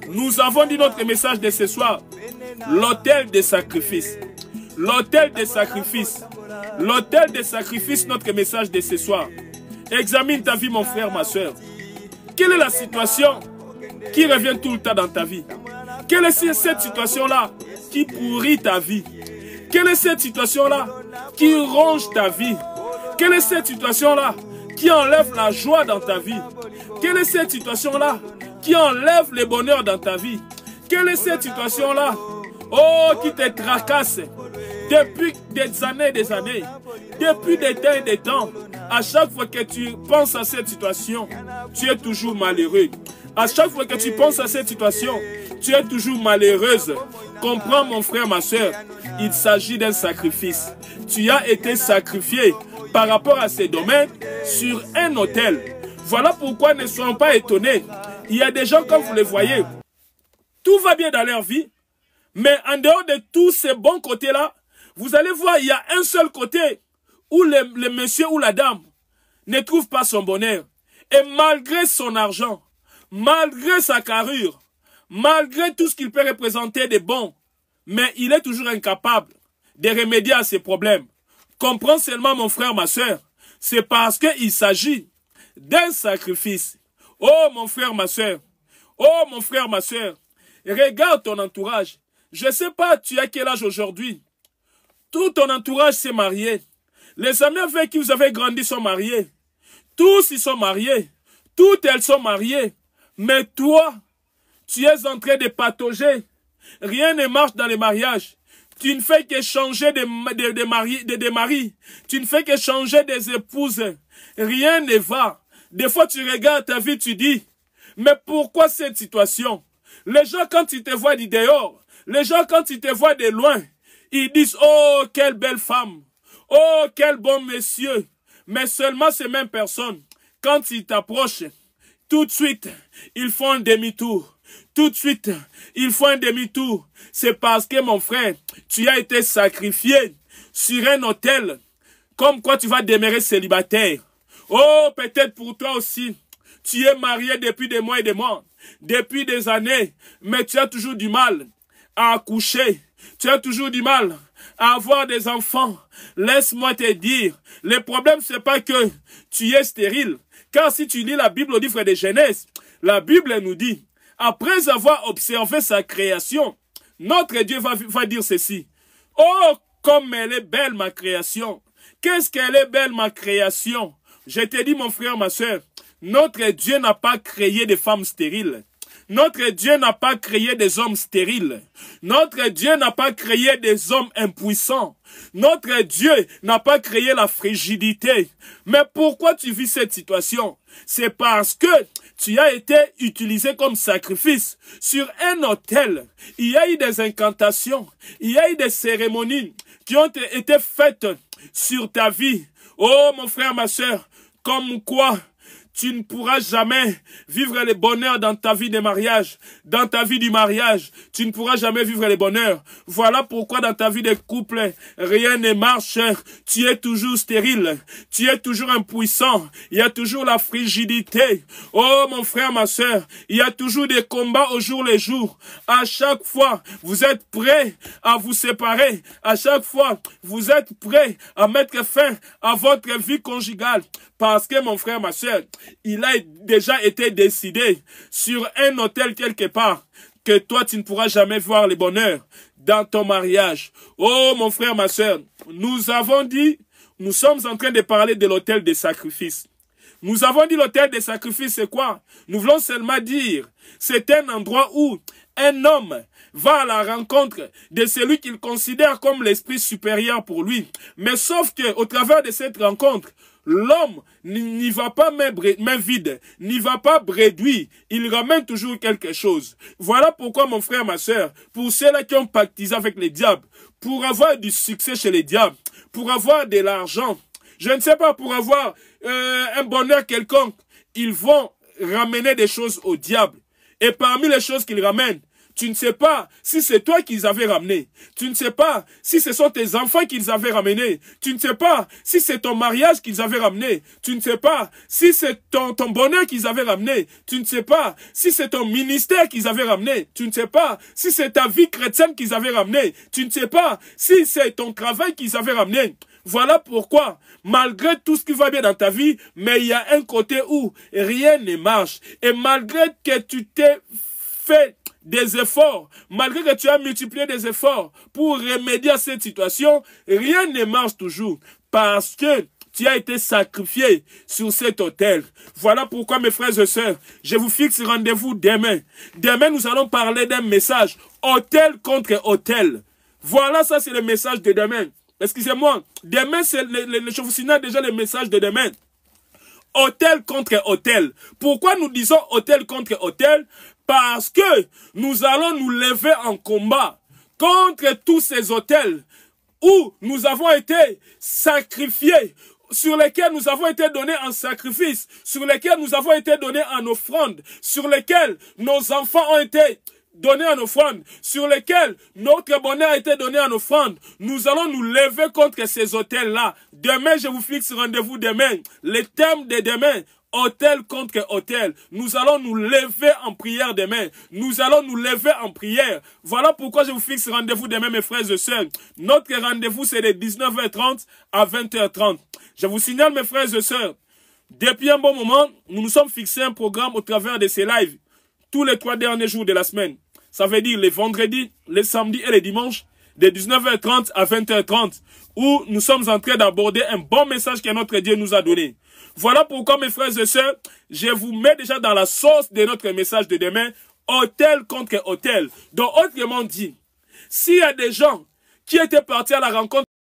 Nous avons dit notre message de ce soir. L'autel des sacrifices. L'autel des sacrifices. L'autel des sacrifices, notre message de ce soir. Examine ta vie, mon frère, ma soeur. Quelle est la situation qui revient tout le temps dans ta vie? Quelle est cette situation-là qui pourrit ta vie? Quelle est cette situation-là qui ronge ta vie? Quelle est cette situation-là qui enlève la joie dans ta vie? Quelle est cette situation-là qui enlève le bonheur dans ta vie? Quelle est cette situation-là, oh, qui te tracasse depuis des années, depuis des temps et des temps? À chaque fois que tu penses à cette situation, tu es toujours malheureux. À chaque fois que tu penses à cette situation, tu es toujours malheureuse. Comprends, mon frère, ma soeur, il s'agit d'un sacrifice. Tu as été sacrifié par rapport à ces domaines sur un autel. Voilà pourquoi ne soyons pas étonnés. Il y a des gens, comme vous les voyez, tout va bien dans leur vie, mais en dehors de tous ces bons côtés-là, vous allez voir, il y a un seul côté où le monsieur ou la dame ne trouve pas son bonheur. Et malgré son argent, malgré sa carrure, malgré tout ce qu'il peut représenter de bon, mais il est toujours incapable de remédier à ses problèmes. Comprends seulement, mon frère, ma soeur, c'est parce qu'il s'agit d'un sacrifice. Oh, mon frère, ma soeur, oh, mon frère, ma soeur, regarde ton entourage. Je ne sais pas, tu as quel âge aujourd'hui? Tout ton entourage s'est marié. Les amis avec qui vous avez grandi sont mariés. Tous ils sont mariés. Toutes elles sont mariées. Mais toi, tu es en train de patauger. Rien ne marche dans les mariages. Tu ne fais que changer de maris. Tu ne fais que changer des épouses. Rien ne va. Des fois, tu regardes ta vie, tu dis, mais pourquoi cette situation? Les gens, quand ils te voient du dehors, les gens, quand ils te voient de loin, ils disent, oh, quelle belle femme. Oh, quel bon monsieur. Mais seulement ces mêmes personnes, quand ils t'approchent, tout de suite, ils font un demi-tour. Tout de suite, ils font un demi-tour. C'est parce que, mon frère, tu as été sacrifié sur un autel. Comme quoi tu vas demeurer célibataire. Oh, peut-être pour toi aussi. Tu es marié depuis des mois et des mois. Depuis des années. Mais tu as toujours du mal à accoucher. Tu as toujours du mal à avoir des enfants. Laisse-moi te dire, le problème, c'est pas que tu es stérile. Car si tu lis la Bible au livre de Genèse, la Bible nous dit, après avoir observé sa création, notre Dieu va dire ceci. Oh, comme elle est belle, ma création. Qu'est-ce qu'elle est belle, ma création? Je te dis, mon frère, ma soeur, notre Dieu n'a pas créé des femmes stériles. Notre Dieu n'a pas créé des hommes stériles. Notre Dieu n'a pas créé des hommes impuissants. Notre Dieu n'a pas créé la frigidité. Mais pourquoi tu vis cette situation? C'est parce que tu as été utilisé comme sacrifice sur un autel. Il y a eu des incantations, il y a eu des cérémonies qui ont été faites sur ta vie. Oh, mon frère, ma soeur, comme quoi tu ne pourras jamais vivre le bonheur dans ta vie de mariage. Dans ta vie du mariage, tu ne pourras jamais vivre le bonheur. Voilà pourquoi dans ta vie de couple, rien ne marche. Tu es toujours stérile. Tu es toujours impuissant. Il y a toujours la frigidité. Oh, mon frère, ma soeur, il y a toujours des combats au jour le jour. À chaque fois, vous êtes prêts à vous séparer. À chaque fois, vous êtes prêts à mettre fin à votre vie conjugale. Parce que, mon frère, ma soeur, il a déjà été décidé sur un autel quelque part que toi, tu ne pourras jamais voir le bonheur dans ton mariage. Oh, mon frère, ma soeur, nous avons dit, nous sommes en train de parler de l'autel des sacrifices. Nous avons dit l'autel des sacrifices, c'est quoi? Nous voulons seulement dire, c'est un endroit où un homme va à la rencontre de celui qu'il considère comme l'esprit supérieur pour lui. Mais sauf que, au travers de cette rencontre, l'homme n'y va pas main vide, n'y va pas bredouille, il ramène toujours quelque chose. Voilà pourquoi, mon frère, ma soeur, pour ceux-là qui ont pactisé avec les diables, pour avoir du succès chez les diables, pour avoir de l'argent, je ne sais pas, pour avoir un bonheur quelconque, ils vont ramener des choses au diable. Et parmi les choses qu'ils ramènent, Tu ne sais pas si c'est toi qu'ils avaient ramené. Tu ne sais pas si ce sont tes enfants qu'ils avaient ramenés. Tu ne sais pas si c'est ton mariage qu'ils avaient ramené. Tu ne sais pas si c'est ton bonheur qu'ils avaient ramené. Tu ne sais pas si c'est ton ministère qu'ils avaient ramené. Tu ne sais pas si c'est ta vie chrétienne qu'ils avaient ramené. Tu ne sais pas si c'est ton travail qu'ils avaient ramené. Voilà pourquoi, malgré tout ce qui va bien dans ta vie, mais il y a un côté où rien ne marche. Et malgré que tu t'es fait des efforts, malgré que tu as multiplié des efforts pour remédier à cette situation, rien ne marche toujours. Parce que tu as été sacrifié sur cet autel. Voilà pourquoi, mes frères et sœurs, je vous fixe rendez-vous demain. Demain, nous allons parler d'un message. Autel contre autel. Voilà, ça c'est le message de demain. Excusez-moi, demain, je vous signale déjà le message de demain. Autel contre autel. Pourquoi nous disons autel contre autel? Parce que nous allons nous lever en combat contre tous ces autels où nous avons été sacrifiés, sur lesquels nous avons été donnés en sacrifice, sur lesquels nous avons été donnés en offrande, sur lesquels nos enfants ont été donnés en offrande, sur lesquels notre bonheur a été donné en offrande. Nous allons nous lever contre ces autels-là. Demain, je vous fixe rendez-vous demain. Le thème de demain, autel contre autel. Nous allons nous lever en prière demain. Nous allons nous lever en prière. Voilà pourquoi je vous fixe rendez-vous demain, mes frères et sœurs. Notre rendez-vous, c'est de 19h30 à 20h30. Je vous signale, mes frères et sœurs, depuis un bon moment, nous nous sommes fixés un programme au travers de ces lives. Tous les 3 derniers jours de la semaine. Ça veut dire les vendredis, les samedis et les dimanches, de 19h30 à 20h30, où nous sommes en train d'aborder un bon message que notre Dieu nous a donné. Voilà pourquoi, mes frères et sœurs, je vous mets déjà dans la sauce de notre message de demain, autel contre autel. Donc, autrement dit, s'il y a des gens qui étaient partis à la rencontre